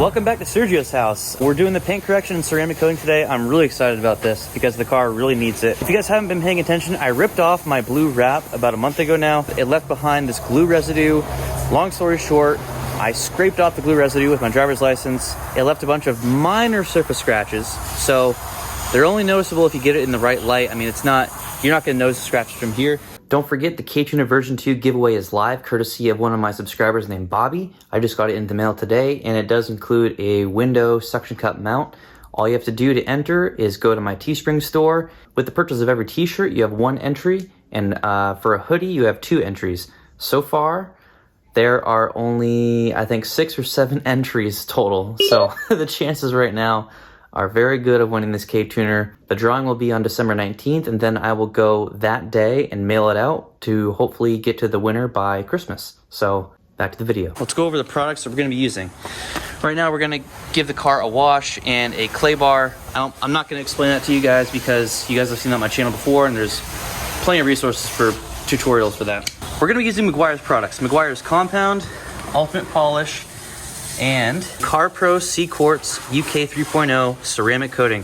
Welcome back to Sergio's house. We're doing the paint correction and ceramic coating today. I'm really excited about this because the car really needs it. If you guys haven't been paying attention, I ripped off my blue wrap about a month ago now. It left behind this glue residue. Long story short, I scraped off the glue residue with my driver's license. It left a bunch of minor surface scratches. So they're only noticeable if you get it in the right light. I mean, you're not gonna notice the scratches from here. Don't forget the Ktuner version 2 giveaway is live, courtesy of one of my subscribers named Bobby. I just got it in the mail today, and it does include a window suction cup mount. All you have to do to enter is go to my Teespring store. With the purchase of every t-shirt, you have 1 entry, and for a hoodie, you have 2 entries. So far, there are only, I think, 6 or 7 entries total. So the chances right now are very good of winning this Ktuner. The drawing will be on December 19th, and then I will go that day and mail it out to hopefully get to the winner by Christmas. So back to the video. Let's go over the products that we're gonna be using. Right now, we're gonna give the car a wash and a clay bar. I'm not gonna explain that to you guys because you guys have seen that on my channel before, and there's plenty of resources for tutorials for that. We're gonna be using Meguiar's products. Meguiar's Compound, Ultimate Polish, and Carpro Cquartz UK 3.0 ceramic coating.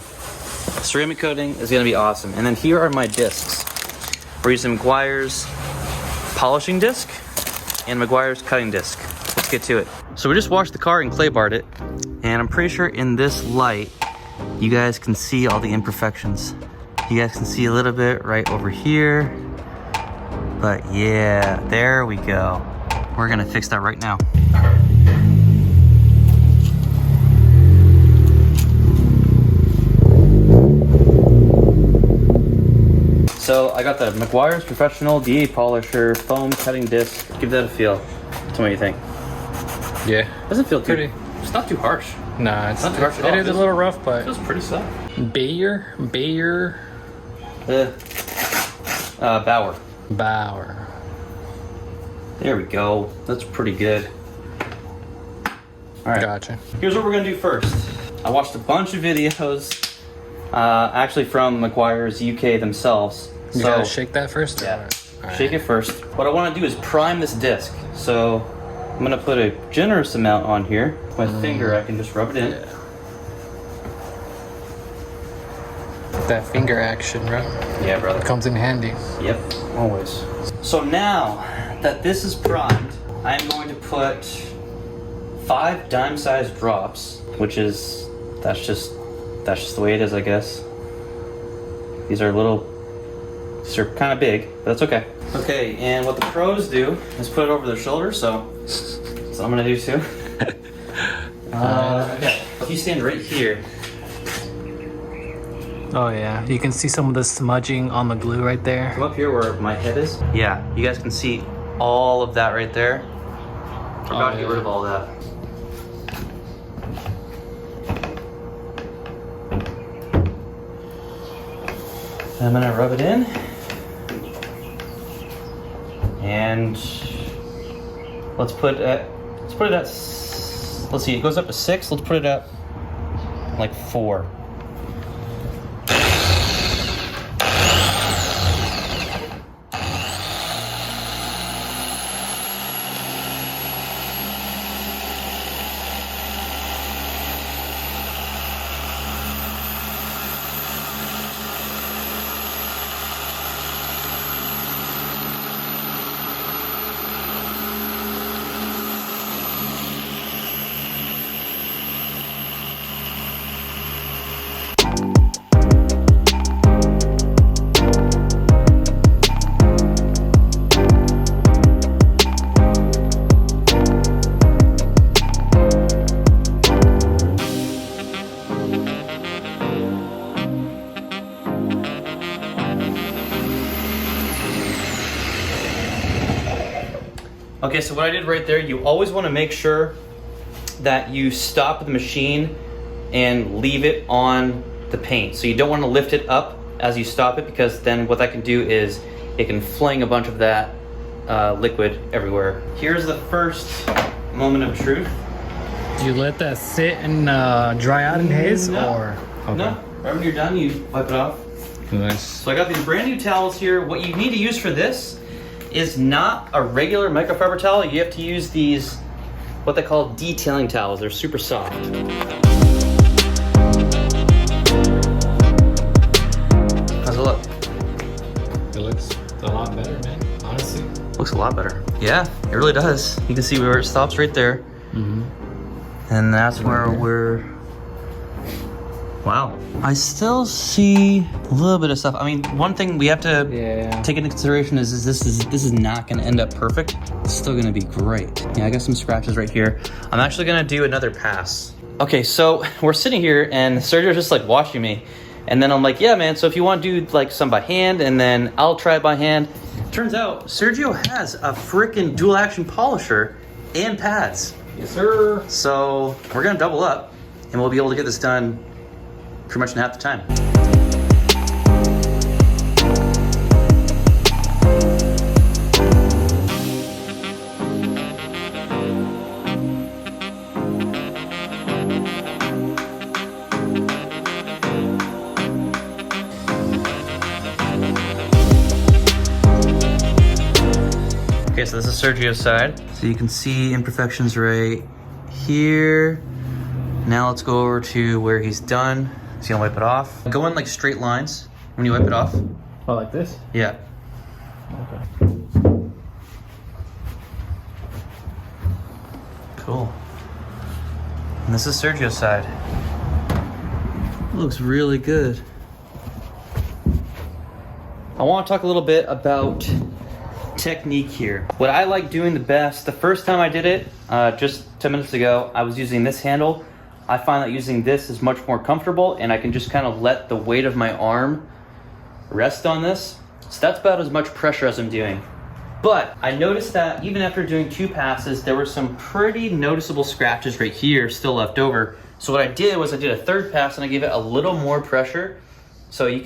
Ceramic coating is gonna be awesome. And then here are my discs. We're using Meguiar's polishing disc and Meguiar's cutting disc. Let's get to it. So we just washed the car and clay barred it, and I'm pretty sure in this light, you guys can see all the imperfections. You guys can see a little bit right over here, but yeah, there we go. We're gonna fix that right now. So I got the Meguiar's Professional DA Polisher Foam Cutting Disc. Give that a feel. Tell me what you think. Yeah. Doesn't feel pretty. It's not too harsh. Nah, it's not too harsh at all. It is a little rough, but it feels pretty soft. Bauer. There we go. That's pretty good. All right. Gotcha. Here's what we're gonna do first. I watched a bunch of videos, actually from Meguiar's UK themselves. You gotta shake that first? Yeah. All right. Shake it first. What I want to do is prime this disc. So I'm gonna put a generous amount on here. With my finger, I can just rub it in. Yeah. That finger action, right? Yeah, brother. Comes in handy. Yep, always. So now that this is primed, I'm going to put 5 dime-sized drops, which is that's just the way it is, I guess. These are kind of big, but that's okay. Okay, and what the pros do is put it over their shoulder, so I'm gonna do too. Okay, if you stand right here. Oh yeah, you can see some of the smudging on the glue right there. Come up here where my head is. Yeah, you guys can see all of that right there. We're about to get rid of all that. I'm gonna rub it in. And let's put it at, let's see, it goes up to 6. Let's put it at like 4. Okay, so what I did right there, you always want to make sure that you stop the machine and leave it on the paint. So you don't want to lift it up as you stop it, because then what that can do is it can fling a bunch of that liquid everywhere. Here's the first moment of truth. You let that sit and dry out in haze? No. Or okay. No, right when you're done, you wipe it off. Nice. So I got these brand new towels here. What you need to use for this is not a regular microfiber towel. You have to use these what they call detailing towels. They're super soft. How's it look? It looks a lot better, man, honestly. Looks a lot better. Yeah, it really does. You can see where it stops right there. And that's where we're... Wow. I still see a little bit of stuff. I mean, one thing we have to take into consideration is this is not gonna end up perfect. It's still gonna be great. Yeah, I got some scratches right here. I'm actually gonna do another pass. Okay, so we're sitting here and Sergio's just like watching me. And then I'm like, yeah, man, so if you want to do like some by hand and then I'll try it by hand. Turns out Sergio has a freaking dual action polisher and pads. Yes, sir. So we're gonna double up and we'll be able to get this done pretty much in half the time. Okay, so this is Sergio's side. So you can see imperfections right here. Now let's go over to where he's done. He's gonna wipe it off. Go in like straight lines when you wipe it off. Oh, like this? Yeah. Okay. Cool. And this is Sergio's side. Looks really good. I want to talk a little bit about technique here. What I like doing the best, the first time I did it, just 10 minutes ago, I was using this handle. I find that using this is much more comfortable and I can just kind of let the weight of my arm rest on this. So that's about as much pressure as I'm doing. But I noticed that even after doing 2 passes, there were some pretty noticeable scratches right here still left over. So what I did was I did a 3rd pass and I gave it a little more pressure. So you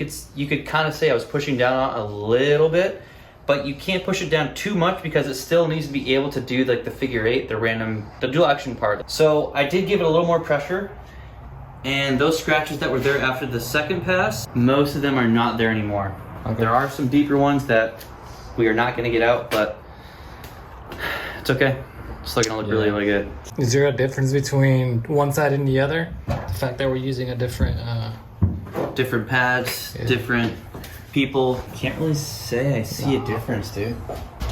could kind of say I was pushing down on it a little bit, but you can't push it down too much because it still needs to be able to do like the figure 8, the dual action part. So I did give it a little more pressure, and those scratches that were there after the 2nd pass, most of them are not there anymore. Okay. There are some deeper ones that we are not gonna get out, but it's okay. It's still gonna look really, really good. Is there a difference between one side and the other? The fact that we're using a different... different pads, different people. Can't really say I see a difference, dude.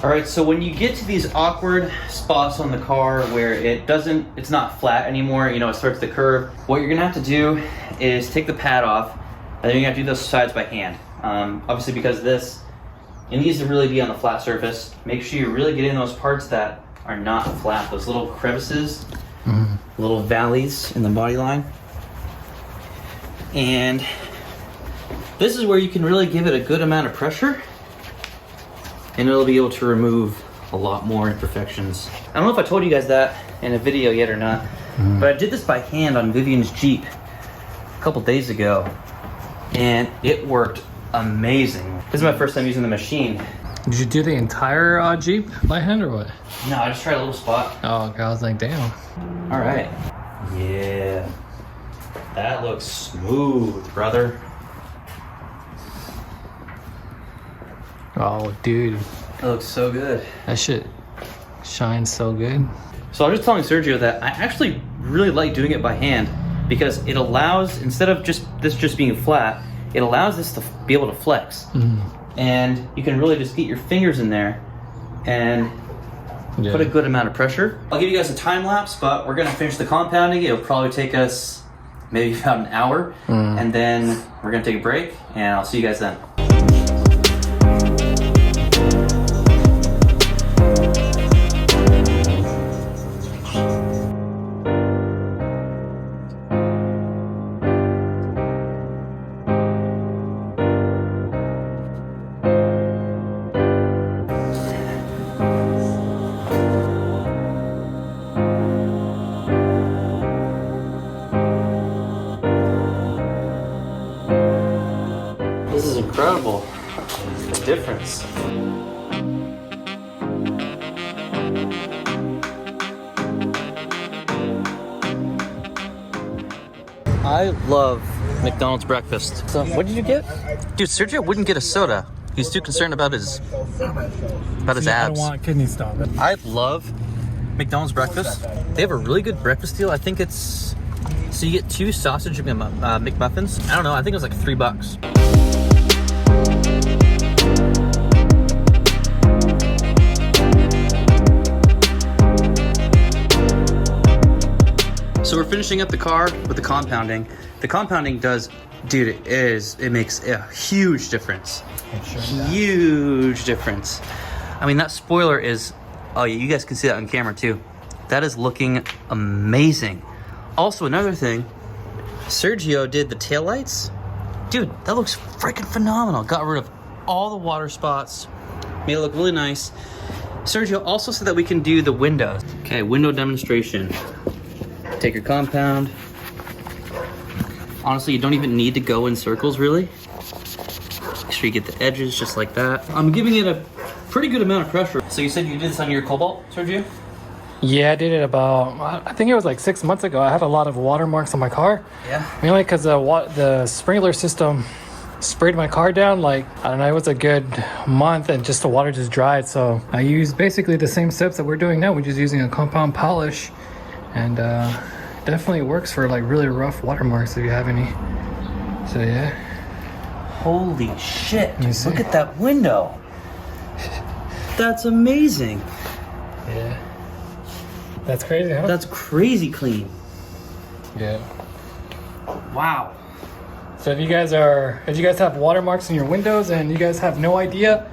All right, so when you get to these awkward spots on the car where it's not flat anymore, you know, it starts to curve, what you're gonna have to do is take the pad off, and then you're gonna have to do those sides by hand. Obviously because it needs to really be on the flat surface. Make sure you really get in those parts that are not flat, those little crevices, little valleys in the body line. And this is where you can really give it a good amount of pressure and it'll be able to remove a lot more imperfections. I don't know if I told you guys that in a video yet or not, but I did this by hand on Vivian's Jeep a couple days ago and it worked amazing. This is my first time using the machine. Did you do the entire Jeep by hand or what? No, I just tried a little spot. Oh, okay, I was like, damn. All right. Yeah. That looks smooth, brother. Oh, dude. That looks so good. That shit shines so good. So I was just telling Sergio that I actually really like doing it by hand because it allows, instead of this just being flat, it allows this to be able to flex. And you can really just get your fingers in there and put a good amount of pressure. I'll give you guys a time lapse, but we're gonna finish the compounding. It'll probably take us maybe about an hour, and then we're gonna take a break, and I'll see you guys then. This is incredible, the difference. I love McDonald's breakfast. So what did you get? Dude, Sergio wouldn't get a soda. He's too concerned about his abs. I don't want kidney stone. I love McDonald's breakfast. They have a really good breakfast deal. I think it's, so you get 2 sausage McMuffins. I don't know, I think it was like $3. So we're finishing up the car with the compounding. The compounding does, dude, it makes a huge difference. Huge difference. I mean, that spoiler is, oh yeah, you guys can see that on camera too. That is looking amazing. Also, another thing, Sergio did the taillights. Dude, that looks freaking phenomenal. Got rid of all the water spots, made it look really nice. Sergio also said that we can do the windows. Okay, window demonstration. Take your compound. Honestly, you don't even need to go in circles, really. Make sure you get the edges just like that. I'm giving it a pretty good amount of pressure. So you said you did this on your Cobalt, Sergio? Yeah, I did it about, I think it was like 6 months ago. I had a lot of watermarks on my car. Yeah. Mainly because the sprinkler system sprayed my car down. Like, I don't know, it was a good month and just the water just dried. So I used basically the same steps that we're doing now. We're just using a compound polish. And definitely works for like really rough watermarks if you have any. So yeah. Holy shit, look at that window. That's amazing. Yeah. That's crazy, huh? That's crazy clean. Yeah. Wow. So if you guys have watermarks in your windows and you guys have no idea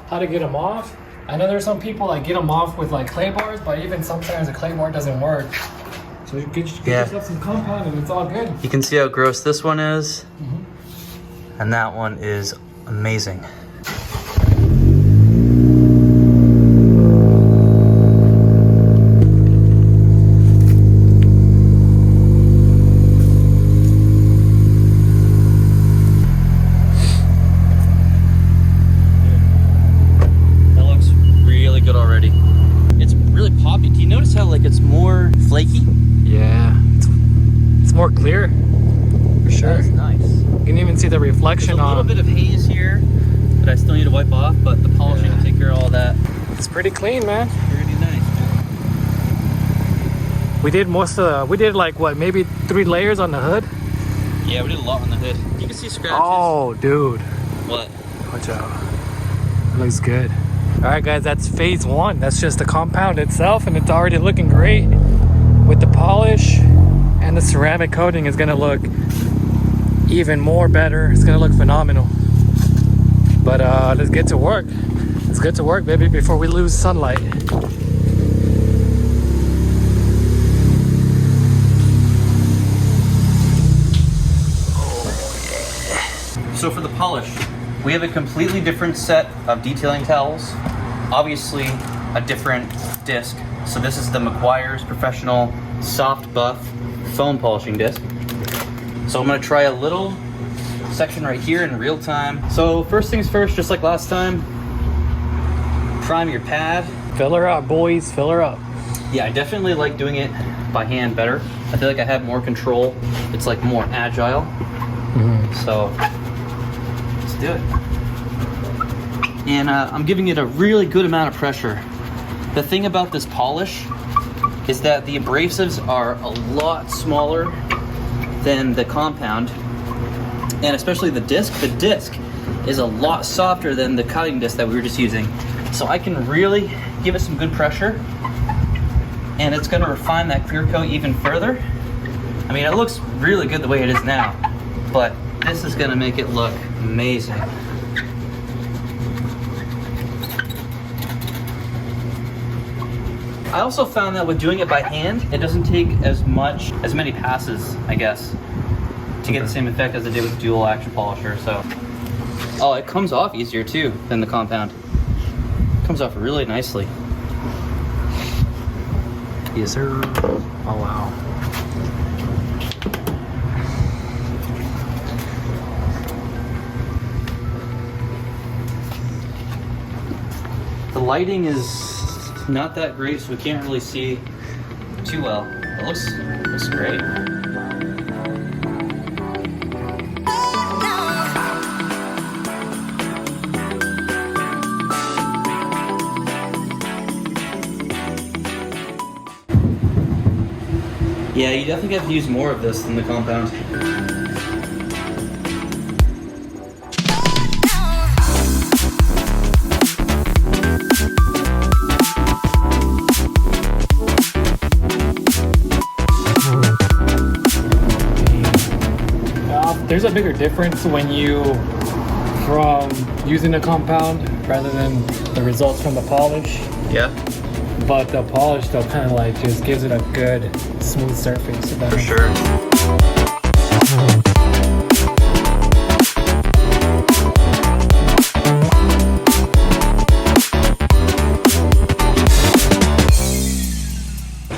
how to get them off, I know there's some people that get them off with like clay bars, but even sometimes a clay bar doesn't work. So you get yourself some compound and it's all good. You can see how gross this one is. And that one is amazing. That looks really good already. It's really poppy. Do you notice how like it's more flaky? Yeah, it's more clear, for sure. That's nice. You can even see the reflection There's a little bit of haze here that I still need to wipe off, but the polishing will take care of all that. It's pretty clean, man. Pretty nice. We did like what, maybe 3 layers on the hood? Yeah, we did a lot on the hood. You can see scratches. Oh, dude. What? Watch out. It looks good. All right, guys, that's phase 1. That's just the compound itself, and it's already looking great. With the polish and the ceramic coating is gonna look even more better. It's gonna look phenomenal. But let's get to work. Let's get to work, baby, before we lose sunlight. So for the polish, we have a completely different set of detailing towels. Obviously, a different disc. So this is the Meguiar's Professional Soft Buff Foam Polishing Disc. So I'm gonna try a little section right here in real time. So first things first, just like last time, prime your pad. Fill her up, boys, fill her up. Yeah, I definitely like doing it by hand better. I feel like I have more control. It's like more agile. So let's do it. And I'm giving it a really good amount of pressure. The thing about this polish is that the abrasives are a lot smaller than the compound, and especially the disc. The disc is a lot softer than the cutting disc that we were just using. So I can really give it some good pressure, and it's gonna refine that clear coat even further. I mean, it looks really good the way it is now, but this is gonna make it look amazing. I also found that with doing it by hand, it doesn't take as many passes, I guess, to get the same effect as it did with the dual action polisher. So, oh, it comes off easier too than the compound. It comes off really nicely. Yes, sir. Oh, wow. The lighting is not that great, so we can't really see too well. It looks great. Yeah, you definitely have to use more of this than the compound. There's a bigger difference when you from using a compound rather than the results from the polish. Yeah. But the polish though kind of like just gives it a good smooth surface. For sure.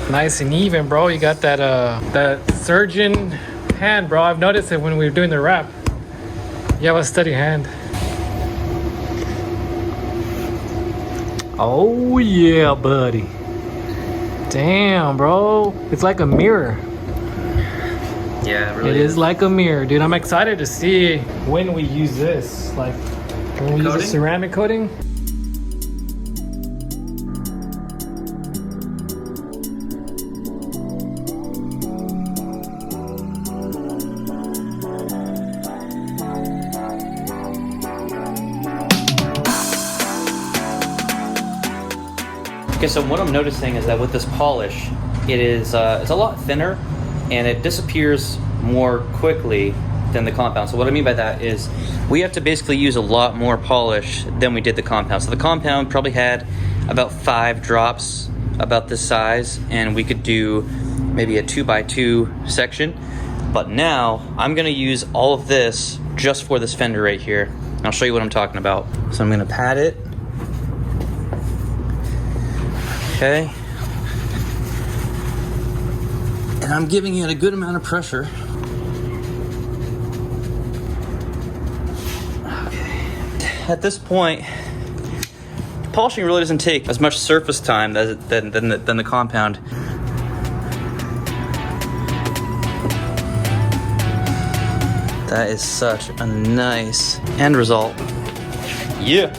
Nice and even, bro. You got that surgeon hand, bro. I've noticed it when we were doing the wrap. You have a steady hand. Oh yeah, buddy. Damn, bro. It's like a mirror. Yeah, it really It is like a mirror, dude. I'm excited to see when we use this. Like when we use the ceramic coating. Okay, so what I'm noticing is that with this polish, it's a lot thinner and it disappears more quickly than the compound. So what I mean by that is we have to basically use a lot more polish than we did the compound. So the compound probably had about 5 drops about this size, and we could do maybe a 2x2 section. But now I'm gonna use all of this just for this fender right here. And I'll show you what I'm talking about. So I'm gonna pat it. Okay, and I'm giving it a good amount of pressure. Okay, at this point, polishing really doesn't take as much surface time than the compound. That is such a nice end result. Yeah.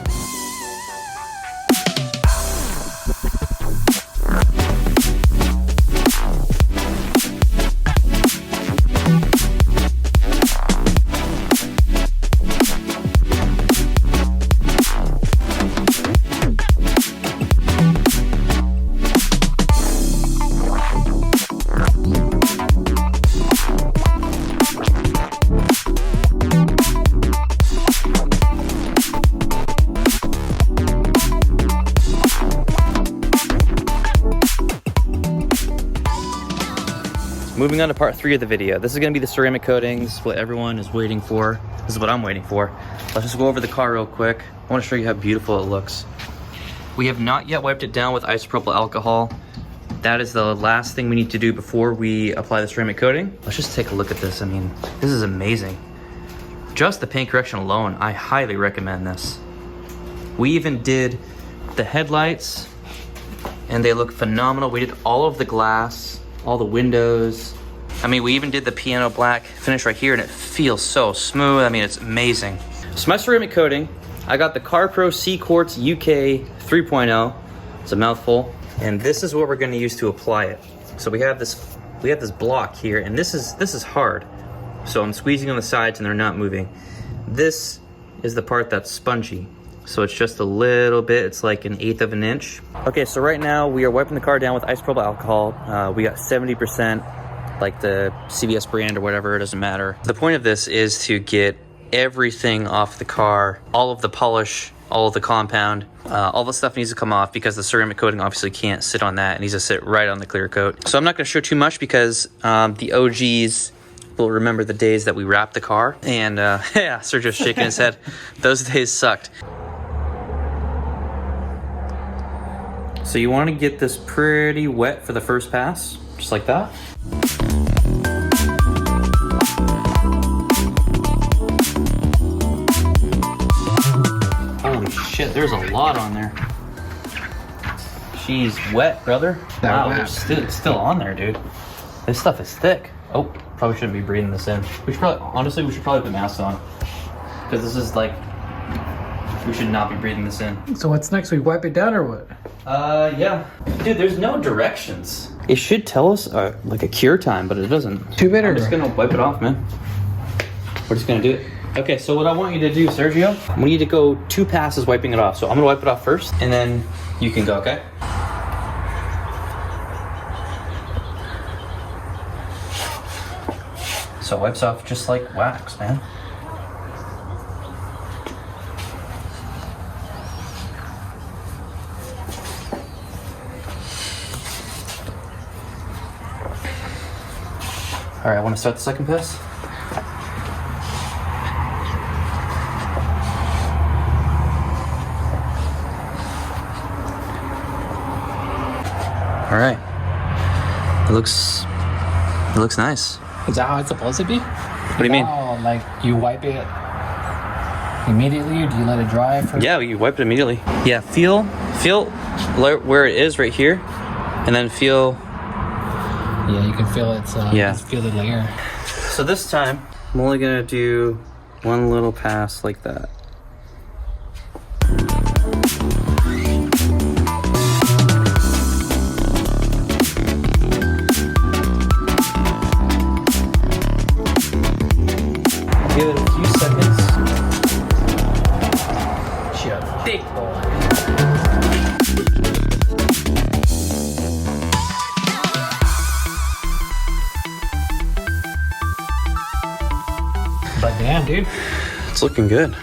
Moving on to part 3 of the video. This is gonna be the ceramic coatings, what everyone is waiting for. This is what I'm waiting for. Let's just go over the car real quick. I wanna show you how beautiful it looks. We have not yet wiped it down with isopropyl alcohol. That is the last thing we need to do before we apply the ceramic coating. Let's just take a look at this. I mean, this is amazing. Just the paint correction alone, I highly recommend this. We even did the headlights and they look phenomenal. We did all of the glass, all the windows. I mean, we even did the piano black finish right here and it feels so smooth. I mean, it's amazing. So my ceramic coating, I got the Carpro Cquartz UK 3.0. It's a mouthful. And this is what we're gonna use to apply it. So we have this block here, and this is hard. So I'm squeezing on the sides and they're not moving. This is the part that's spongy. So it's just a little bit, it's like 1/8 of an inch. Okay, so right now we are wiping the car down with isopropyl alcohol. We got 70%, like the CVS brand or whatever, it doesn't matter. The point of this is to get everything off the car, all of the polish, all of the compound, all the stuff needs to come off because the ceramic coating obviously can't sit on that. It needs to sit right on the clear coat. So I'm not gonna show too much because the OGs will remember the days that we wrapped the car. And yeah, Sergio's shaking his head. Those days sucked. So you wanna get this pretty wet for the first pass, just like that. Holy shit, there's a lot on there. She's wet, brother. Wow, it's still on there, dude. This stuff is thick. Oh, probably shouldn't be breathing this in. Honestly, we should probably put masks on. Because this is like, we should not be breathing this in. So what's next? We wipe it down or what? Yeah. Dude, there's no directions. It should tell us like a cure time, but it doesn't. Too bitter. I'm just gonna wipe it off, man. We're just gonna do it. Okay, so what I want you to do, Sergio, we need to go 2 passes wiping it off. So I'm gonna wipe it off first, and then you can go, okay? So it wipes off just like wax, man. All right, I want to start the second pass. All right. It looks nice. Is that how it's supposed to be? What do you mean? Oh, like you wipe it immediately, or do you let it dry for? Yeah, you wipe it immediately. Yeah, feel where it is right here, and then feel. Yeah, you can feel it. Yeah. Just feel the layer. So this time, I'm only gonna do one little pass like that. Give it a few seconds. Shit, big boy. But damn, dude. It's looking good.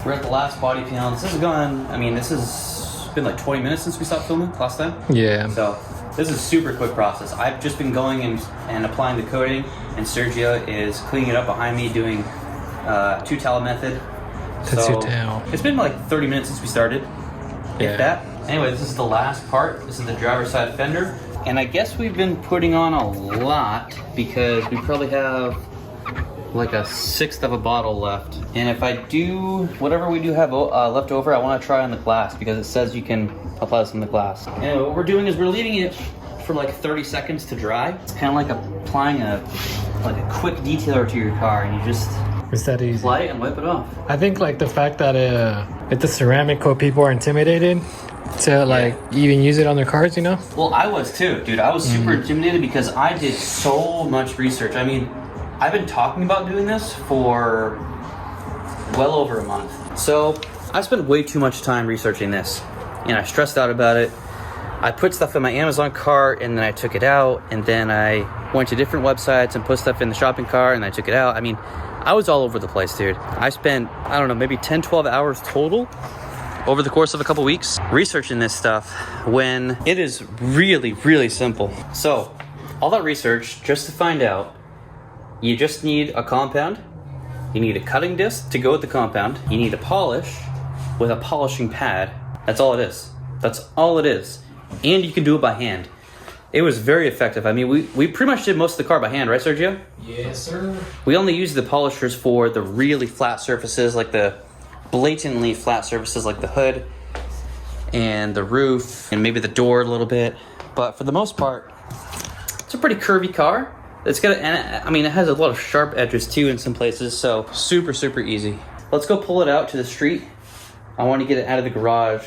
We're at the last body panel. This is going, I mean, this has been like 20 minutes since we stopped filming last time. Yeah. So this is a super quick process. I've just been going and applying the coating, and Sergio is cleaning it up behind me doing 2-towel method. That's so your towel. It's been like 30 minutes since we started. Yeah. If that. Anyway, this is the last part. This is the driver's side fender. And I guess we've been putting on a lot because we probably have like a 1/6 of a bottle left. And if I do whatever we do have left over, I want to try on the glass because it says you can apply this on the glass. Anyway, what we're doing is we're leaving it for like 30 seconds to dry. It's kind of like applying a quick detailer to your car, and you just It's that easy. apply it and wipe it off. I think like the fact that it's a ceramic coat, people are intimidated to like even use it on their cars, you know? Well, I was too, dude. I was super intimidated because I did so much research. I mean, I've been talking about doing this for well over a month. So I spent way too much time researching this, and I stressed out about it. I put stuff in my Amazon cart, and then I took it out, and then I went to different websites and put stuff in the shopping cart, and I took it out. I mean, I was all over the place, dude. I spent, I don't know, maybe 10, 12 hours total over the course of a couple weeks researching this stuff when it is really, really simple. So all that research just to find out you just need a compound, you need a cutting disc to go with the compound, you need a polish with a polishing pad. That's all it is. That's all it is. And you can do it by hand. It was very effective. I mean, we pretty much did most of the car by hand, right, Sergio? Yes, sir. We only used the polishers for the really flat surfaces, like the blatantly flat surfaces like the hood and the roof and maybe the door a little bit. But for the most part, it's a pretty curvy car. It's got, and I mean, it has a lot of sharp edges too in some places, so super, super easy. Let's go pull it out to the street. I want to get it out of the garage.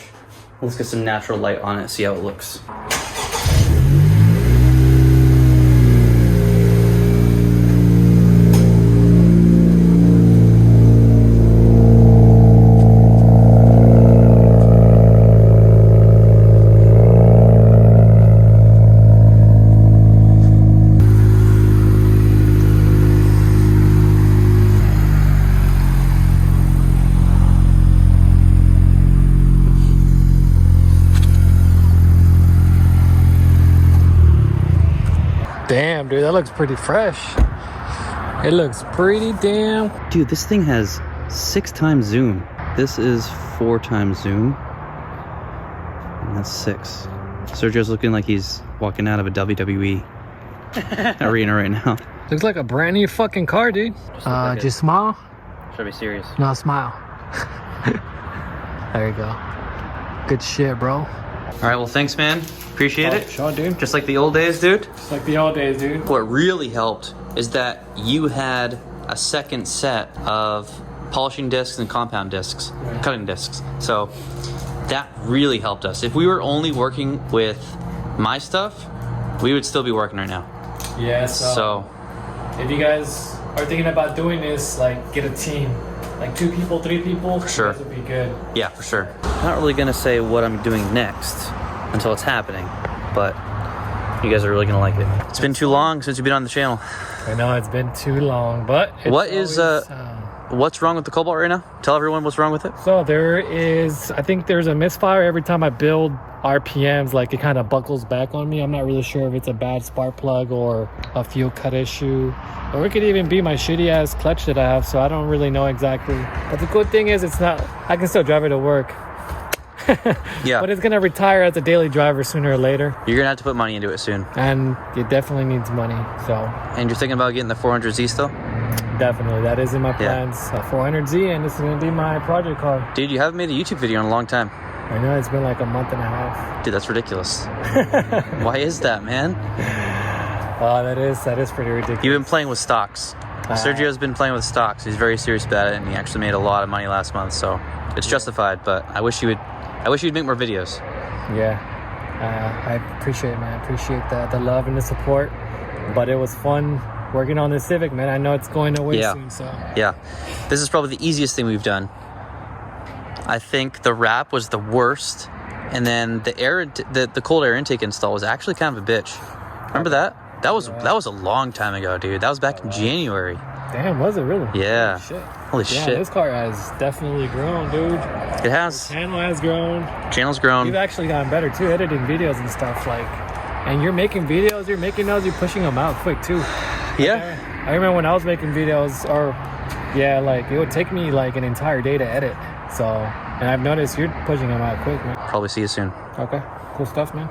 Let's get some natural light on it, see how it looks. Damn, dude, that looks pretty fresh. It looks pretty damn. Dude, this thing has 6 times zoom. This is 4 times zoom. And that's 6. Sergio's looking like he's walking out of a WWE arena right now. Looks like a brand new fucking car, dude. Just smile. Should I be serious? No, smile. There you go. Good shit, bro. All right, well, thanks, man. Appreciate it. Sure, dude. Just like the old days, dude. Just like the old days, dude. What really helped is that you had a second set of polishing discs and compound discs, cutting discs. So that really helped us. If we were only working with my stuff, we would still be working right now. Yeah, So if you guys are thinking about doing this, like, get a team. Like 2 people, 3 people. For sure. This would be good. yeah, for sure. I'm not really gonna say what I'm doing next until it's happening, but you guys are really gonna like it. It's been too long since you've been on the channel. I know it's been too long, but it's what's wrong with the Cobalt right now? Tell everyone what's wrong with it. So I think there's a misfire every time I build RPMs, like it kind of buckles back on me. I'm not really sure if it's a bad spark plug or a fuel cut issue, or it could even be my shitty ass clutch that I have, so I don't really know exactly. But the good thing is I can still drive it to work. Yeah. But it's gonna retire as a daily driver sooner or later. You're gonna have to put money into it soon. And it definitely needs money, so. And you're thinking about getting the 400Z still? Definitely, that is in my plans. A 400Z, and this is gonna be my project car. Dude, you haven't made a YouTube video in a long time. I know, it's been like a month and a half. Dude, that's ridiculous. Why is that, man? Oh, that is pretty ridiculous. You've been playing with stocks. Sergio's been playing with stocks. He's very serious about it, and he actually made a lot of money last month, so it's justified. But I wish you'd make more videos. Yeah, I appreciate it, man. I appreciate the love and the support. But it was fun working on this Civic, man. I know it's going away soon, so. Yeah, this is probably the easiest thing we've done. I think the wrap was the worst, and then the cold air intake install was actually kind of a bitch. Remember that? That was a long time ago, dude. That was back in January. Damn, was it really? Yeah. Holy shit. This car has definitely grown, dude. It has. The channel has grown. Channel's grown. You've actually gotten better too, editing videos and stuff, like. And you're making videos. You're making those. You're pushing them out quick too. Yeah. I remember when I was making videos, like it would take me like an entire day to edit. So, and I've noticed you're pushing them out quick, man. Probably see you soon. Okay, cool stuff, man.